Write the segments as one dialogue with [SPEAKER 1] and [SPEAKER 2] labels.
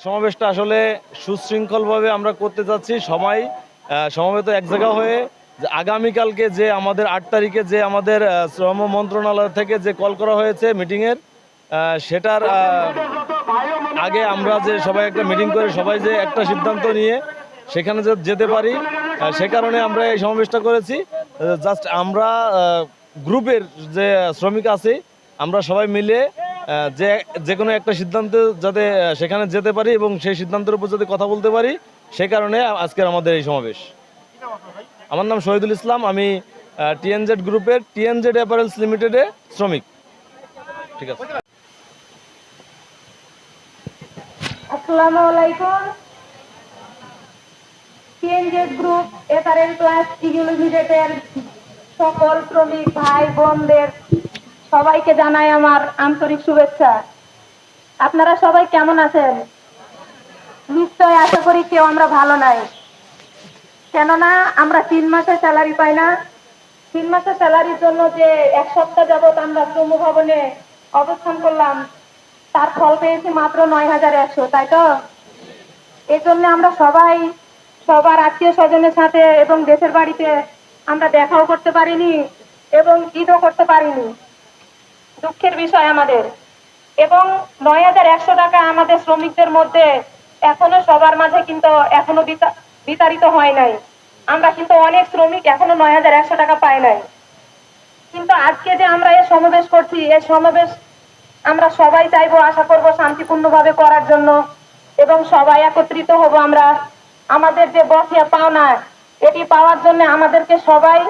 [SPEAKER 1] সমাবেশটা আসলে সুশৃঙ্খলভাবে আমরা করতে যাচ্ছি সবাই সমবেত এক জায়গা হয়ে। যে আগামীকালকে যে আমাদের 8 তারিখে যে আমাদের শ্রম মন্ত্রণালয় থেকে যে কল করা হয়েছে মিটিংয়ের, সেটার আগে আমরা যে সবাই একটা মিটিং করে সবাই যে একটা সিদ্ধান্ত নিয়ে সেখানে যে যেতে পারি, সে কারণে আমরা এই সমাবেশটা করেছি। জাস্ট আমরা গ্রুপের যে শ্রমিক আছে আমরা সবাই মিলে যে যে কোনো একটা সিদ্ধান্তে যাতে সেখানে যেতে পারি এবং সেই সিদ্ধান্তের উপর যাতে কথা বলতে পারি, সে কারণে আজকের আমাদের এই সমাবেশ। আমার নাম শহীদুল ইসলাম, আমি টিএনজেড গ্রুপের টিএনজেড অ্যাপারেলস লিমিটেডে শ্রমিক। ঠিক আছে।
[SPEAKER 2] আসসালামু আলাইকুম। TNZ group apparel plus eagle লিমিটেডের সকল শ্রমিক ভাই বোনদের সবাইকে জানাই আমার আন্তরিক শুভেচ্ছা। আপনারা সবাই কেমন আছেন? নিশ্চয় আশা করি কেউ আমরা ভালো নাই, কেননা আমরা 3 মাসের স্যালারি পাই না। 3 মাসের স্যালারির জন্য যে 1 সপ্তাহ যাবৎ আমরা শ্রম ভবনে অবস্থান করলাম, তার ফল পেয়েছি মাত্র 9,100, তাই তো? এই জন্য আমরা সবাই সবার আত্মীয় স্বজনের সাথে এবং দেশের বাড়িতে আমরা দেখাও করতে পারিনি এবং ঈদও করতে পারিনি, দুঃখের বিষয় আমাদের। এবং 9,100 টাকা আমাদের শ্রমিকদের মধ্যে এখনো সবার মাঝে কিন্তু এখনো বিতাড়িত হয় নাই। আমরা কিন্তু অনেক শ্রমিক এখনো 9,100 টাকা পাই নাই। কিন্তু আজকে যে আমরা এই সমাবেশ করছি, এই সমাবেশ আমরা সবাই চাইবো, আশা করব শান্তিপূর্ণভাবে করার জন্য এবং সবাই একত্রিত হব। আমরা আমাদের যে বকেয়া পাওনা, এটি পাওয়ার জন্য আমাদেরকে সবাই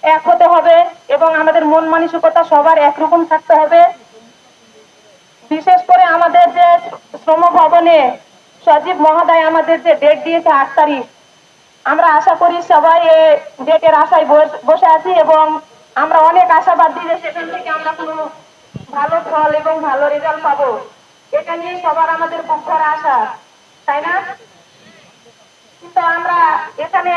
[SPEAKER 2] এক হতে হবে এবং আমাদের মন মানসিকতা সবার একরকম থাকতে হবে। বিশেষ করে আমাদের যে শ্রম ভবনে সজীব মহোদয় আমাদের যে ডেট দিয়েছে 8 তারিখ, আমরা আশা করি সবাই এই ডেটের আশায় বসে আছি এবং আমরা অনেক আশাবাদী যে সেখান থেকে আমরা কোনো ভালো ফল এবং ভালো রেজাল্ট পাবো। এটা নিয়ে সবার আমাদের খুব বড় আশা, তাই না? কিন্তু আমরা এখানে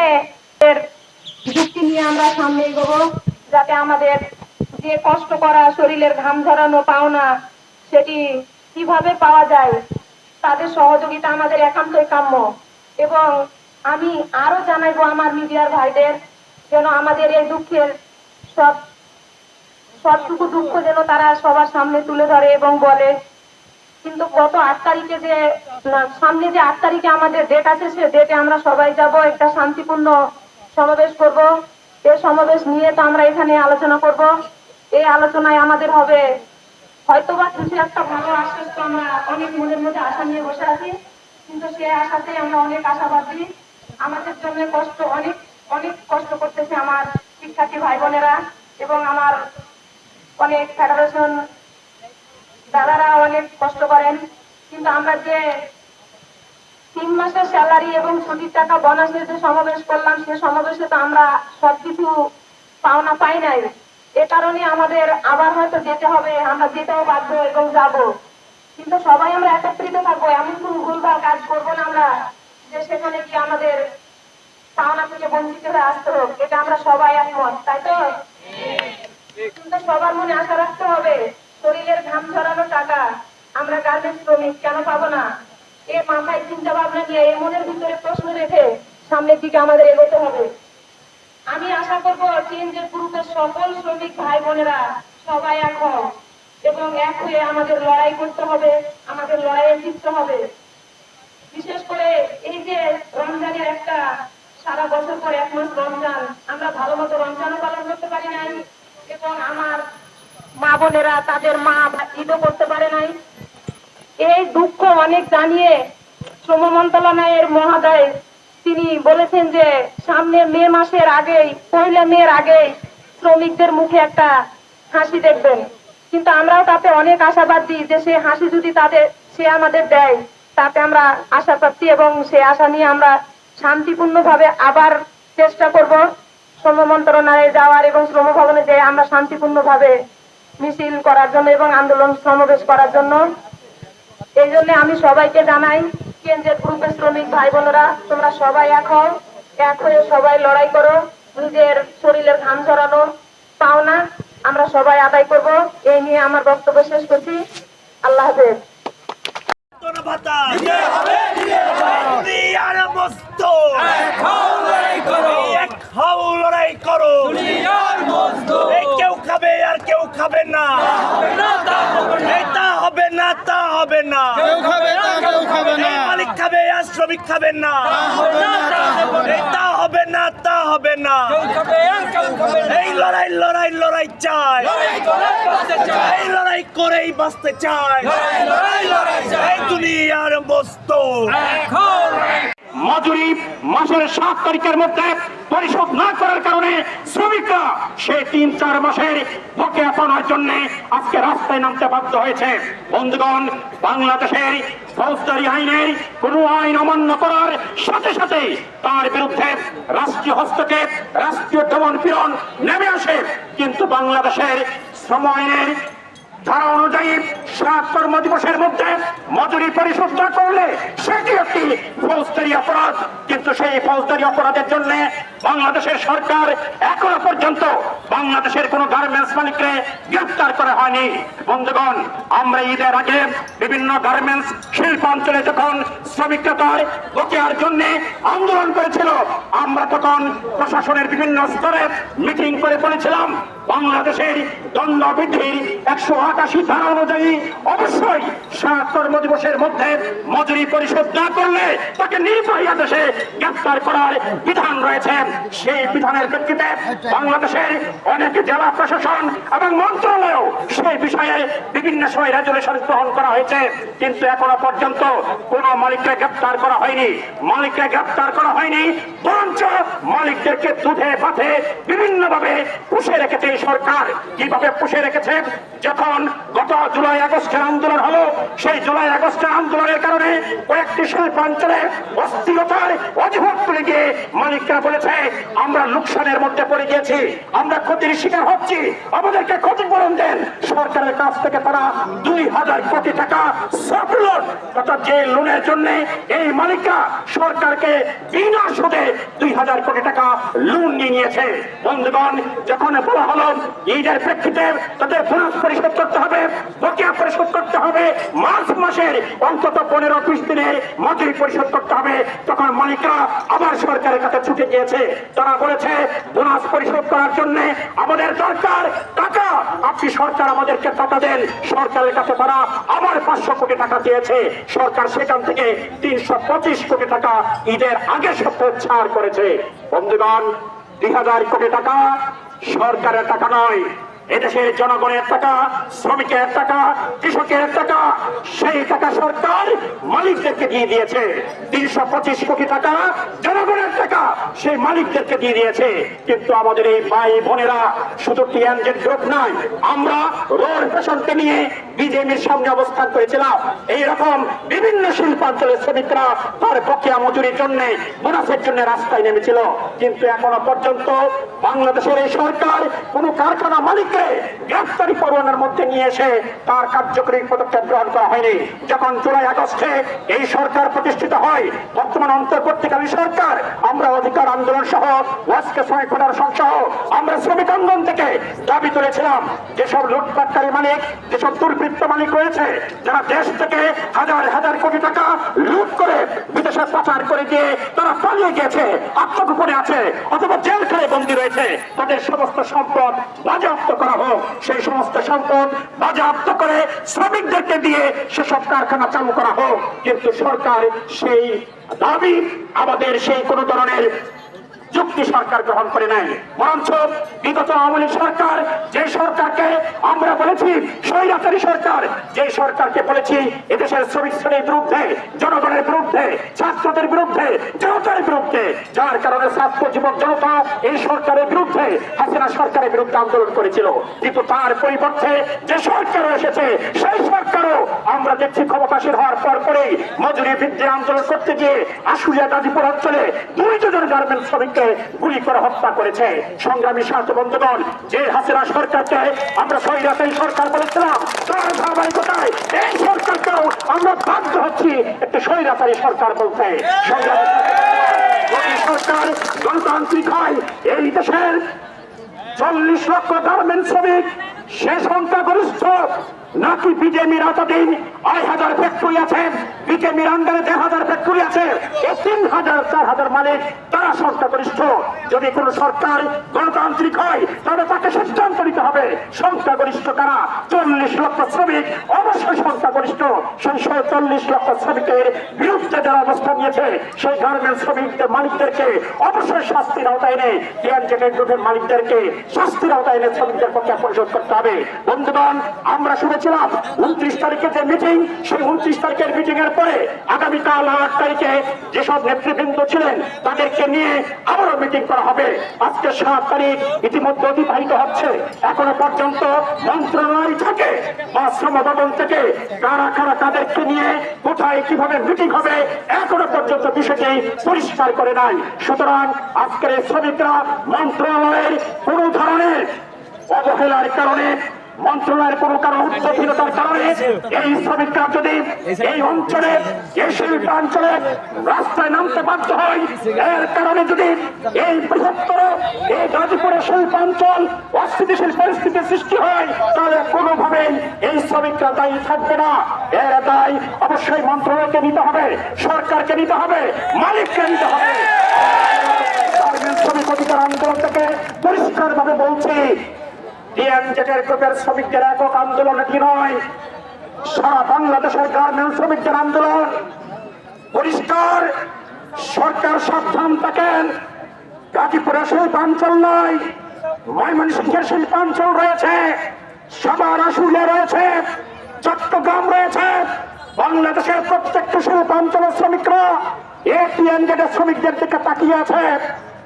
[SPEAKER 2] যুক্তি নিয়ে আমরা সামনে এগোবো, যাতে আমাদের যে কষ্ট করা শরীরের ঘাম ঝরানো পাওনা, সেটি কিভাবে পাওয়া যায়, তাদের সহযোগিতা আমাদের একান্তই কাম্য। এবং আমি আরো জানাইবো আমার মিডিয়ার ভাইদের যেন আমাদের এই দুঃখের সবটুকু দুঃখ যেন তারা সবার সামনে তুলে ধরে এবং বলে। কিন্তু গত 8 তারিখে যে সামনে যে 8 তারিখে আমাদের ডেট আছে, সে ডেটে আমরা সবাই যাব, একটা শান্তিপূর্ণ সমাবেশ করব। এই সমাবেশ নিয়ে তো আমরা এখানে আলোচনা করব। এই আলোচনায় আমাদের হবে হয়তোবা কিছু একটা ভালো আশ্বাস, তো আমরা অনেক মনের মধ্যে আশা নিয়ে বসে আছি, কিন্তু সেই আশাতে আমরা অনেক আশাবাদী। আমাদের জন্য কষ্ট অনেক অনেক কষ্ট করতেছে আমার শিক্ষার্থী ভাই বোনেরা এবং আমার অনেক ফেডারেশন দাদারা অনেক কষ্ট করেন। কিন্তু আমরা যে 3 মাসের স্যালারি এবং ছুটির টাকা বোনাসের যে সমাবেশ করলাম, সে সমাবেশে তো আমরা সবকিছু পাওনা পাই নাই। এ কারণে আমাদের আবার হয়তো যেতে হবে, আমরা যেতেও বাধ্য এবং যাব। কিন্তু সবাই আমরা একত্রিত থাকবো, এমন কোন ভুলভাল কাজ করবো না আমরা যে সেখানে গিয়ে আমাদের পাওনা থেকে বঞ্চিত হয়ে আসতে হোক। এটা আমরা সবাই একমত, তাই তো? কিন্তু সবার মনে আশা রাখতে হবে, শরীরের ঘাম ঝরানো টাকা আমরা গার্মেন্টস শ্রমিক কেন পাবো না? এ মাথায় চিন্তা ভাবনা নিয়ে, এ মনের ভিতরে প্রশ্ন রেখে সামনের দিকে আমাদের এগোতে হবে। আমি আশা করবো টিএনজেড গ্রুপের সকল শ্রমিক ভাই বোনেরা সবাই এক হও এবং এক হয়ে আমাদের লড়াই করতে হবে, আমাদের লড়াইয়ে জিততে হবে। বিশেষ করে এই যে রমজানের একটা সারা বছর পর 1 মাস রমজান, আমরা ভালো মতো রমজানও পালন করতে পারি নাই এবং আমার মা বোনেরা তাদের মা ঈদও করতে পারে নাই। এই দুঃখ অনেক জানিয়ে শ্রম মন্ত্রণালয়ের মহোদয় তিনি বলেছেন যে সামনে মে মাসের আগেই, 1 মের আগেই শ্রমিকদের মুখে একটা হাসি দেখবেন। কিন্তু আমরাও তাতে অনেক আশাবাদী যে সে হাসি যদি সে আমাদের দেয়, তাতে আমরা আশা পাচ্ছি এবং সে আশা নিয়ে আমরা শান্তিপূর্ণভাবে আবার চেষ্টা করব শ্রম মন্ত্রণালয়ে যাওয়ার এবং শ্রম ভবনে যেয়ে আমরা শান্তিপূর্ণভাবে মিছিল করার জন্য এবং আন্দোলন সমাবেশ করার জন্য। এই জন্য আমি সবাইকে জানাই, কেন্দ্রের গ্রুপের শ্রমিক ভাই বোনেরা তোমরা সবাই এক হও, এক হয়ে সবাই লড়াই করো, নিজের শরীরের ঘাম ঝরানো পাওনা আমরা সবাই আদায় করব। এই নিয়ে আমার বক্তব্য শেষ করছি। আল্লাহ হাফেজ।
[SPEAKER 3] শ্রমিক খাবেন না, তা হবে না, তা হবে না। এই লড়াই লড়াই লড়াই চাই, এই লড়াই করেই বাঁচতে চাই, এই দুনিয়ার বস্তু।
[SPEAKER 4] মজুরি মাসের 7 তারিখের মধ্যে পরিশোধ না করার কারণে শ্রমিকরা সেই 3-4 মাসের বকেয়া পাওয়ার জন্য আজকে রাস্তায় নামতে বাধ্য হয়েছে। বন্ধুগণ, বাংলাদেশের ফৌজদারি আইনের কোন আইন অমান্য করার সাথে সাথে তার বিরুদ্ধে রাষ্ট্রীয় হস্তক্ষেপ, রাষ্ট্রীয় দমন পীড়ন নেমে আসে। কিন্তু বাংলাদেশের শ্রম আইনের ধারা অনুযায়ী 7 কর্মদিবসের মধ্যে মজুরি পরিশোধ না করলে সেটি একটি ফৌজদারি অপরাধ। কিন্তু সেই ফৌজদারি অপরাধের জন্য বাংলাদেশের সরকার এখনো পর্যন্ত বাংলাদেশের কোন গার্মেন্টস মালিককে গ্রেফতার করা হয়নি। বন্ধুগণ, আমরা ঈদের আগে বিভিন্ন গার্মেন্টস শিল্পাঞ্চলে যখন শ্রমিকরা তার বকেয়ার জন্য আন্দোলন করেছিল, আমরা তখন প্রশাসনের বিভিন্ন স্তরে মিটিং করে বলেছিলাম বাংলাদেশের দণ্ডবিধির 188 ধারা অনুযায়ী অবশ্যই 7 কর্মদিবসের মধ্যে মজুরি পরিশোধ না করলে তাকে নির্বাহী আদেশে গ্রেফতার করার বিধান রয়েছে। সেই বিধানের প্রেক্ষিতে বাংলাদেশের অনেক জেলা প্রশাসন এবং মন্ত্রণালয় সেই বিষয়ে বিভিন্ন সময় রেজুলেশন গ্রহণ করা হয়েছে, কিন্তু এখনো পর্যন্ত কোনো মালিককে গ্রেফতার করা হয়নি। মালিককে গ্রেফতার করা হয়নি, বরঞ্চ মালিকদেরকে দুধে পাথে বিভিন্নভাবে পুষে রেখেছে এই সরকার। কিভাবে পুষে রেখেছে? যখন গত জুলাই আগস্টের আন্দোলন হলো, সেই জুলাই আগস্টের আন্দোলনের কারণে কয়েকটি শিল্পাঞ্চলে অস্থিরতার অজুহাত তুলে গিয়ে মালিকরা বলেছে আমরা লোকসানের মধ্যে পড়ে গিয়েছি, আমরা ক্ষতির শিকার হচ্ছি, আমাদেরকে ক্ষতিপূরণ দেন। সরকারের কাছ থেকে তারা 2000 কোটি টাকা সফট লোন, অর্থাৎ যে লোনের জন্য এই মালিকরা সরকারকে বিনা সুদে 2000 কোটি টাকা লোন নিয়ে নিয়েছে। বন্ধুগণ, যখন বলা হলো ঈদের প্রেক্ষিতে তাদের বোনাস পরিশোধ করতে হবে, বকেয়া পরিশোধ করতে হবে, মার্চ মাসের অন্তত 15-20 দিনের মজুরি পরিশোধ করতে হবে, তখন মালিকরা আবার সরকারের কাছে ছুটে গিয়েছে। তারা বলেছে বোনাস পরিশোধ করার জন্য আমাদের দরকার টাকা, আপনি সরকার আমাদেরকে টাকা দেন। সরকারের কাছে তারা আবার 500 কোটি টাকা দিয়েছে। সরকার সেখান থেকে 325 কোটি টাকা ঈদের আগে সপ্তাহে ছাড় করেছে। বন্ধুগণ, 2000 কোটি টাকা সরকারের টাকা নয়, এদেশের জনগণের টাকা, শ্রমিকের টাকা, কৃষকের টাকা। সেই টাকা সরকার মালিকদেরকে দিয়ে দিয়েছে। 325 কোটি টাকা জনগণের টাকা সেই মালিকদেরকে দিয়ে দিয়েছে। কিন্তু আমাদের এই ভাই বোনেরা শুধু টিএনজি গ্রুপ নয়, আমরা রোড ফ্যাশনকে নিয়ে বিজেপির সামনে অবস্থান করেছিলাম। এইরকম বিভিন্ন শিল্পাঞ্চলের শ্রমিকরা তার বকেয়া মজুরির জন্য, বোনাসের জন্য রাস্তায় নেমেছিল। কিন্তু এখনো পর্যন্ত বাংলাদেশের এই সরকার কোন কারখানা মালিক গ্রেফতারি পরোয়ানার মধ্যে নিয়ে এসে তার কার্যকরী পদক্ষেপ গ্রহণ করা হয়নি। যখন জুলাই আগস্টে এই সরকার প্রতিষ্ঠিত হয়, বর্তমান অন্তর্বর্তীকালীন সরকার, আমরা অধিকার আন্দোলন সহ ওয়াজকে শ্রমিক ফেডারেশন সহ আমরা শ্রমিক আন্দোলন থেকে দাবি তুলেছিলাম যেসব লুটপাটকারী মালিক, যেসব দুর্বৃত্ত মালিক রয়েছে, যারা দেশ থেকে হাজার হাজার কোটি টাকা লুট করে বিদেশে পাচার করে দিয়ে তারা পালিয়ে গেছে, আত্মগোপনে আছে অথবা জেল খেলে বন্দী রয়েছে, তাদের সমস্ত সম্পদ বাজেয়াপ্ত করা হোক। সেই সমস্ত সম্পদ বাজেয়াপ্ত করে শ্রমিকদেরকে দিয়ে সেসব কারখানা চালু করা হোক। কিন্তু সরকার সেই দাবি, আমাদের সেই কোন ধরনের যুক্তি সরকার গ্রহণ করে নাই। বরঞ্চ বিগত আওয়ামী লীগ সরকার, যে সরকারকে আমরা বলেছি স্বৈরাচারী সরকার, যে সরকারকে বলেছি এদেশের শ্রমিক শ্রেণীর বিরুদ্ধে, জনগণের বিরুদ্ধে, ছাত্রদের বিরুদ্ধে, জনতার বিরুদ্ধে, যার কারণে ছাত্র যুবক জনতা এই সরকারের বিরুদ্ধে, হাসিনা সরকারের বিরুদ্ধে আন্দোলন করেছিল। কিন্তু তার পরিবর্তে যে সরকারও এসেছে, সেই সরকারও আমরা দেখছি ক্ষমতাসীন হওয়ার পর পরেই মজুরি বৃদ্ধির আন্দোলন করতে গিয়ে আশুলিয়া গাজীপুর অঞ্চলে 2 জন গার্মেন্টস শ্রমিককে গুলি করে হত্যা করেছে। সংগ্রামী সাথী বন্ধুগণ, যে হাসিনা সরকারকে আমরা স্বৈরাচারী সরকার বলেছিলাম, তার ধারাবাহিকতায় এই সরকারকেও আমরা বাধ্য হচ্ছি একটি স্বৈরাচারী সরকার বলতে। সরকার গণতান্ত্রিক হয়, এই দেশের 40 লক্ষ গার্মেন্টস শ্রমিক সে সংখ্যাগরিষ্ঠ নাকি বিজেপির এতদিন 2,000 ফ্যাক্টরি আছে, বিজেপির আন্ডারে 1,000 ফ্যাক্টরি আছে এই 3000-4000 মালিক তারা সংখ্যাগরিষ্ঠ। যদি কোনো সরকার গণতান্ত্রিক হয় তবে তাকে সিদ্ধান্ত নিতে হবে সংখ্যাগরিষ্ঠ কারা। 40 লক্ষ শ্রমিক অবশ্যই সংখ্যাগরিষ্ঠ। সেই 40 লক্ষ শ্রমিকের বিরুদ্ধে যারা অবস্থান নিয়েছে সেই গার্মেন্টস শ্রমিকদের মালিকদেরকে অবশ্যই শাস্তির আওতায় এনে টিএনজেড গ্রুপের মালিকদেরকে শাস্তির আওতায় এনে শ্রমিকদের পক্ষে পরিশোধ করতে হবে। বন্ধুগণ, আমরা শুনেছিলাম 29 তারিখে যে মিটিং, সেই 29 তারিখের মিটিং এর পরে আগামীকাল 8 তারিখে যেসব নেতৃবৃন্দ ছিলেন তাদেরকে নিয়ে আবারও মিটিং করা হবে। আজকে 7 তারিখ ইতিমধ্যে অতিবাহিত হচ্ছে, এখনো পর্যন্ত মন্ত্রণালয় থেকে বা শ্রম ভবন থেকে কারা কারা তাদেরকে নিয়ে কোথায় কিভাবে মিটিং হবে এখনো পর্যন্ত বিষয়টি পরিষ্কার করে নাই। সুতরাং আজকের এই শ্রমিকরা মন্ত্রণালয়ের কোন ধরনের অবহেলার কারণে, মন্ত্রণালয়ের কোন কারণ উদ্যোগহীনতার কারণে এই শ্রমিকরা যদি এই অঞ্চলে, এই শিল্পাঞ্চলে রাস্তায় নামতে বাধ্য হয়, এর কারণে যদি এই বৃহত্তর এই গাজীপুরের শিল্পাঞ্চল অস্থিতিশীল পরিস্থিতির সৃষ্টি হয়, তাহলে কোনোভাবেই এই শ্রমিকরা দায়ী থাকবে না। এর দায় অবশ্যই মন্ত্রণালয়কে নিতে হবে, সরকারকে নিতে হবে, মালিককে নিতে হবে। শ্রমিক অধিকার আন্দোলন থেকে পরিষ্কার ভাবে বলছি, টিএনজেড গ্রুপের শ্রমিকদের একক আন্দোলন এটি নয়, সারা বাংলাদেশের গার্মেন্টস শ্রমিকদের আন্দোলন। পরিষ্কার, সরকার সাবধান থাকেন। গাজীপুরের শিল্পাঞ্চল নয়, ময়মনসিংহের শিল্পাঞ্চল রয়েছে, সাভার আশুলিয়া রয়েছে, চট্টগ্রাম রয়েছে। বাংলাদেশের প্রত্যেকটা শিল্পাঞ্চলের শ্রমিকরা এই টিএনজেড শ্রমিকদের দিকে তাকিয়ে আছে।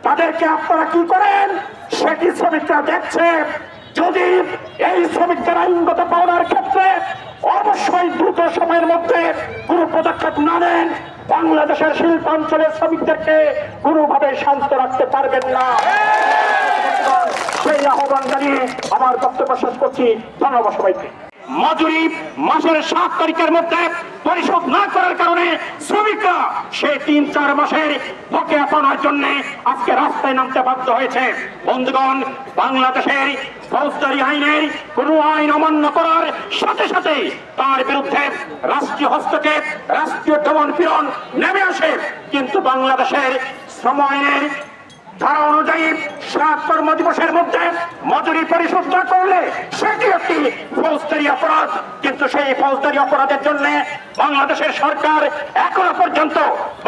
[SPEAKER 4] তাদেরকে আপনারা কি করেন সেটি শ্রমিকরা দেখছে। যদি এই শ্রমিকদের আইনগত পাওনার ক্ষেত্রে অবশ্যই দ্রুত সময়ের মধ্যে কোনো পদক্ষেপ না নেন, বাংলাদেশের শিল্পাঞ্চলের শ্রমিকদেরকে কোনোভাবে শান্ত রাখতে পারবেন না। সেই আহ্বান জানিয়ে আমার বক্তব্য শেষ করছি। ধন্যবাদ সবাইকে। মজুরি মাসের 7 তারিখের মধ্যে পরিশোধ না করার কারণে শ্রমিকরা সেই 3-4 মাসের বকেয়া পাওয়ার জন্য আজকে রাস্তায় নামতে বাধ্য হয়েছে। বন্ধুগণ, বাংলাদেশের ফৌজদারি আইনের কোন আইন অমান্য করার সাথে সাথে তার বিরুদ্ধে রাষ্ট্রীয় হস্তক্ষেপ, রাষ্ট্রীয় দমন পীড়ন নেমে আসে। কিন্তু বাংলাদেশের শ্রম আইনের ধারা অনুযায়ী 7 কর্মদিবসের মধ্যে মজুরি পরিশোধ না করলে সেটি একটি ফৌজদারি অপরাধ। কিন্তু সেই ফৌজদারি অপরাধের জন্য বাংলাদেশের সরকার এখনো পর্যন্ত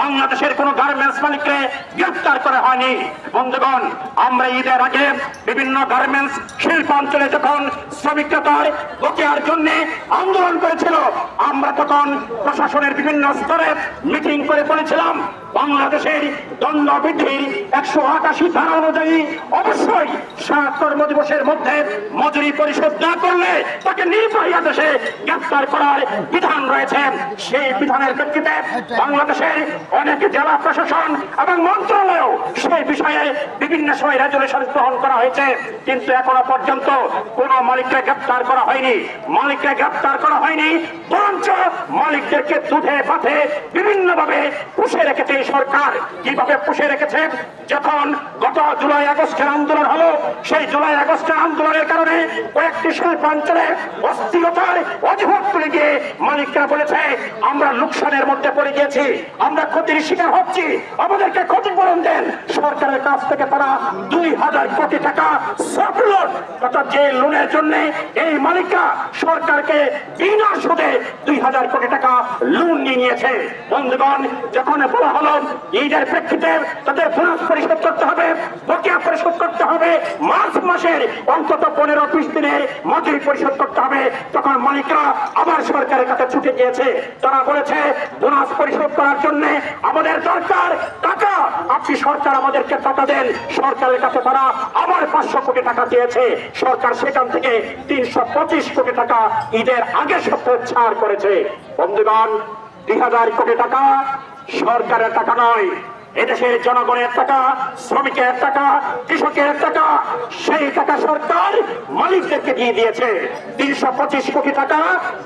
[SPEAKER 4] বাংলাদেশের কোন গার্মেন্টস মালিককে গ্রেফতার করা হয়নি। বন্ধুগণ, আমরা ঈদের আগে বিভিন্ন গার্মেন্টস শিল্পাঞ্চলে যখন শ্রমিকরা তার বকেয়ার জন্য আন্দোলন করেছিল, আমরা তখন প্রশাসনের বিভিন্ন স্তরে মিটিং করে বলেছিলাম বাংলাদেশের দণ্ড বৃদ্ধির 188 ধারা অনুযায়ী অবশ্যই 7 কর্মদিবসের মধ্যে মজুরি পরিশোধ না করলে তাকে নির্বাহী আদেশে গ্রেফতার করার বিধান রয়েছে। সেই বিধানের প্রেক্ষিতে বাংলাদেশের অনেক জেলা প্রশাসন এবং মন্ত্রণালয় সেই বিষয়ে বিভিন্ন সময় রেজুলেশন গ্রহণ করা হয়েছে, কিন্তু এখনো পর্যন্ত কোন মালিককে গ্রেফতার করা হয়নি। মালিককে গ্রেফতার করা হয়নি, বরঞ্চ মালিকদেরকে দুধে পাথে বিভিন্নভাবে পুষে রেখেছে সরকার। কিভাবে পুষে রেখেছে? যখন গত জুলাই আগস্টের আন্দোলন হলো, সেই জুলাই আগস্টের আন্দোলনের কারণে কয়েকটি শিল্পাঞ্চলে অস্থিরতার অজুহাত তুলে গিয়ে মালিকরা বলেছে আমরা লোকসানের মধ্যে পড়ে গিয়েছি, আমরা ক্ষতির শিকার হচ্ছি, আমাদেরকে ক্ষতিপূরণ দেন। সরকারের কাছ থেকে তারা 2000 কোটি টাকা সাবলোন, অর্থাৎ যে লোনের জন্য এই মালিকরা সরকারকে বিনা সুদে 2000 কোটি টাকা লোন নিয়ে নিয়েছে। বন্ধুগণ, যখন বলা হলো ঈদের প্রেক্ষিতে তাদের বোনাস পরিশোধ করতে হবে, বকেয়া পরিশোধ করতে হবে, মার্চ মাসের অন্তত 15-20 দিনের মজুরি পরিশোধ করতে হবে, তখন মালিকরা আবার সরকারের কাছে ছুটে গিয়েছে। তারা বলেছে বোনাস পরিশোধ করার জন্য আমাদের দরকার টাকা, আপনি সরকার আমাদেরকে টাকা দেন। সরকারের কাছে তারা আবার 500 কোটি টাকা দিয়েছে। সরকার সেখান থেকে 325 কোটি টাকা ঈদের আগে সপ্তাহে ছাড় করেছে। বন্ধুগণ, 2000 কোটি টাকা সরকারের টাকা নয়, এদেশের জনগণের টাকা, শ্রমিকের টাকা, কৃষকের টাকা, সেই টাকা সরকার মালিকদেরকে দিয়ে দিয়েছে। 325 কোটি টাকা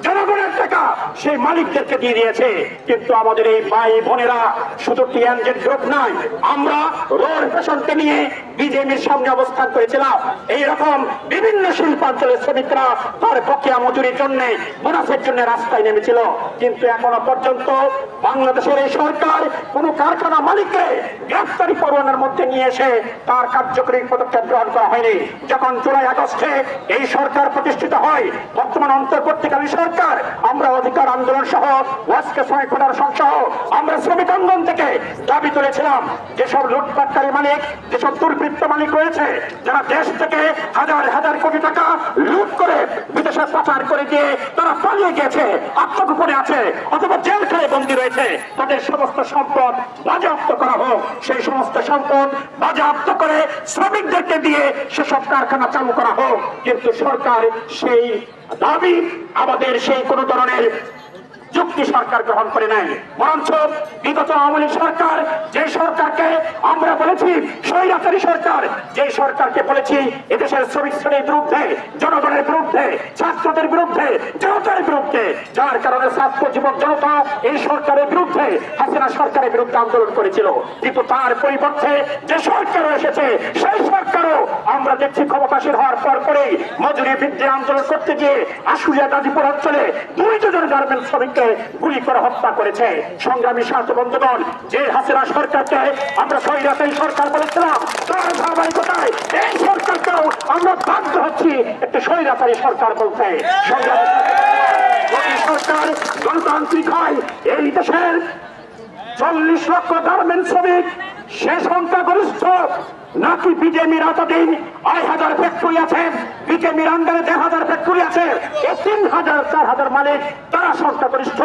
[SPEAKER 4] জনগণের টাকা সেই মালিকদেরকে দিয়ে দিয়েছে। কিন্তু আমাদের এই ভাই বোনেরা শুধু টিএনজেড গ্রুপ নয়, আমরা রোড ফ্যাশনকে নিয়ে বিজেপির সামনে অবস্থান করেছিলাম। এইরকম বিভিন্ন শিল্পাঞ্চলের শ্রমিকরা তার বকেয়া মজুরির জন্য, বোনাসের জন্য রাস্তায় নেমেছিল। কিন্তু এখনো পর্যন্ত বাংলাদেশের এই সরকার কোন কারখানা মালিককে গ্রেফতারি পরোয়ানার মধ্যে নিয়ে এসে তার কার্যকরী পদক্ষেপ গ্রহণ করা হয়নি। যখন জুলাই আগস্টে এই সরকার প্রতিষ্ঠিত হয়, বর্তমান অন্তর্বর্তীকালীন সরকার, আমরা অধিকার আন্দোলন সহ ওয়াজকে শ্রমিক ফেডারেশন সহ আমরা শ্রমিক আন্দোলন থেকে দাবি তুলেছিলাম, যেসব লুটপাটকারী মালিক, যেসব দুর্বৃত্ত মালিক রয়েছে, যারা দেশ থেকে হাজার হাজার কোটি টাকা লুট করে বিদেশে পাচার করে দিয়ে তারা পালিয়ে গেছে, আত্মগোপনে আছে অথবা জেল খেয়ে বন্দী রয়েছে, তাদের সমস্ত সম্পদ বাজেয়াপ্ত করা হোক। সেই সমস্ত সম্পদ বাজেয়াপ্ত করে শ্রমিকদেরকে দিয়ে সেসব কারখানা চালু করা হোক। কিন্তু সরকার সেই দাবি, আমাদের সেই কোন ধরনের যুক্তি সরকার গ্রহণ করে নাই। বরঞ্চ বিগত আওয়ামী লীগ সরকার, যে সরকারকে আমরা বলেছি স্বৈরাচারী সরকার, যে সরকারকে বলেছি এদেশের শ্রমিক শ্রেণীর বিরুদ্ধে, জনগণের বিরুদ্ধে, ছাত্রদের বিরুদ্ধে, জনতার বিরুদ্ধে, যার কারণে ছাত্র যুবক জনতা এই সরকারের বিরুদ্ধে, হাসিনা সরকারের বিরুদ্ধে আন্দোলন করেছিল। কিন্তু তার পরিবর্তে যে সরকারও এসেছে, সেই সরকারও আমরা দেখছি ক্ষমতাসীন হওয়ার পর পরেই মজুরি বৃদ্ধির আন্দোলন করতে গিয়ে আশুলিয়া গাজীপুর অঞ্চলে 2 জন গার্মেন্টস শ্রমিককে গুলি করে হত্যা করেছে। সংগ্রামী সাথী বন্ধুগণ, যে হাসিনা সরকারকে আমরা স্বৈরাচারী সরকার বলেছিলাম, তার ধারাবাহিকতায় এই সরকারকেও আমরা বাধ্য হচ্ছি একটি স্বৈরাচারী সরকার বলতে। যদি সরকার গণতান্ত্রিক হয়, এই দেশের 40 লক্ষ গার্মেন্টস শ্রমিক সে সংখ্যাগরিষ্ঠ, নাকি বিজেপির এতদিন 2,000 ফ্যাক্টরি আছে, বিজেপির আন্ডারে 1,000 ফ্যাক্টরি আছে, এই 3,000 4,000 মালিক তারা সংখ্যাগরিষ্ঠ।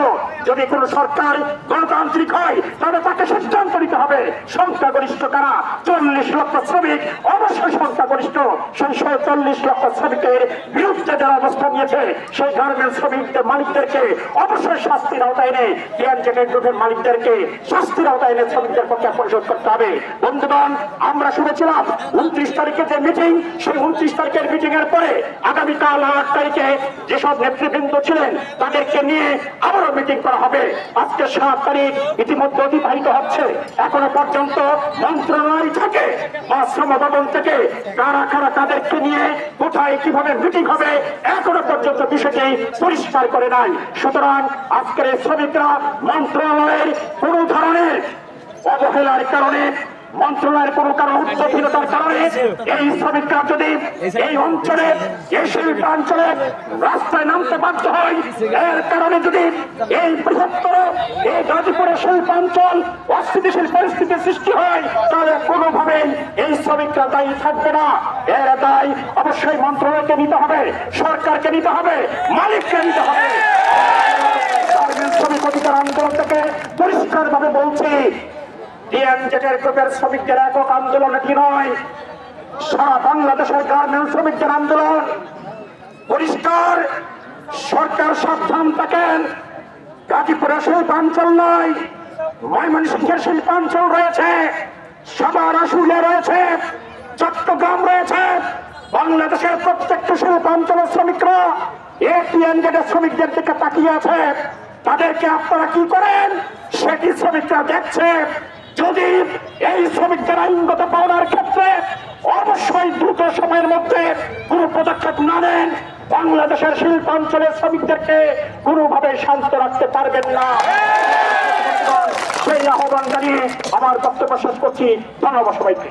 [SPEAKER 4] যদি কোন সরকার গণতান্ত্রিক হয়, তবে তাকে সিদ্ধান্ত নিতে হবে সংখ্যাগরিষ্ঠ কারা। 40 লক্ষ শ্রমিক অবশ্যই সংখ্যাগরিষ্ঠ। সেই 40 লক্ষ শ্রমিকের বিরুদ্ধে যারা অবস্থান নিয়েছে, সেই গার্মেন্টস শ্রমিকদের মালিকদেরকে অবশ্যই শাস্তির আওতায় এনে, টিএনজেড গ্রুপের মালিকদেরকে শাস্তির আওতায় এনে শ্রমিকদের পক্ষে পরিশোধ করতে হবে। বন্ধুগণ, আমরা শুনেছিলাম 29 তারিখে যে মিটিং, সেই 29 তারিখের মিটিং এর পরে আগামীকাল 8 তারিখে যেসব নেতৃবৃন্দ ছিলেন তাদেরকে নিয়ে আবারও মিটিং করা হবে। আজকে 7 তারিখ ইতিমধ্যে অতিবাহিত হচ্ছে, এখনো পর্যন্ত মন্ত্রণালয় থেকে বা শ্রম ভবন থেকে কারা কারা তাদেরকে নিয়ে কোথায় কিভাবে মিটিং হবে এখনো পর্যন্ত বিষয়টি পরিষ্কার করে নাই। সুতরাং আজকের এই শ্রমিকরা মন্ত্রণালয়ের কোন ধরনের অবহেলার কারণে, মন্ত্রণালয়ের কোন কারণ উদ্যোগহীনতার কারণে এই শ্রমিকরা যদি এই অঞ্চলে, এই শিল্পাঞ্চলে রাস্তায় নামতে বাধ্য হয়, এর কারণে যদি এই বৃহত্তর এই গাজীপুরের শিল্পাঞ্চল অস্থিতিশীল পরিস্থিতির সৃষ্টি হয়, তাহলে কোনোভাবেই এই শ্রমিকরা দায়ী থাকবে না। এর দায় অবশ্যই মন্ত্রণালয়কে নিতে হবে, সরকারকে নিতে হবে, মালিককে নিতে হবে। শ্রমিক অধিকার আন্দোলন থেকে পরিষ্কার ভাবে বলছি, টিএনজেড গ্রুপের শ্রমিকদের একক আন্দোলন এটি নয়, সারা বাংলাদেশের গার্মেন্টস শ্রমিকদের আন্দোলন। পরিষ্কার, সরকার সাবধান থাকেন। গাজীপুরের শিল্পাঞ্চল নয়, ময়মনসিংহের শিল্পাঞ্চল রয়েছে, সাভার আশুলিয়া রয়েছে, চট্টগ্রাম রয়েছে। বাংলাদেশের প্রত্যেকটা শিল্পাঞ্চলের শ্রমিকরা এই টিএনজেড শ্রমিকদের দিকে তাকিয়ে আছে। তাদেরকে আপনারা কি করেন সেটি শ্রমিকরা দেখছে। যদি এই শ্রমিকদের আইনগত পাওনার ক্ষেত্রে অবশ্যই দ্রুত সময়ের মধ্যে কোনো পদক্ষেপ না নেন, বাংলাদেশের শিল্পাঞ্চলের শ্রমিকদেরকে কোনোভাবে শান্ত রাখতে পারবেন না। সেই আহ্বান জানিয়ে আমার বক্তব্য শেষ করছি। ধন্যবাদ সবাইকে।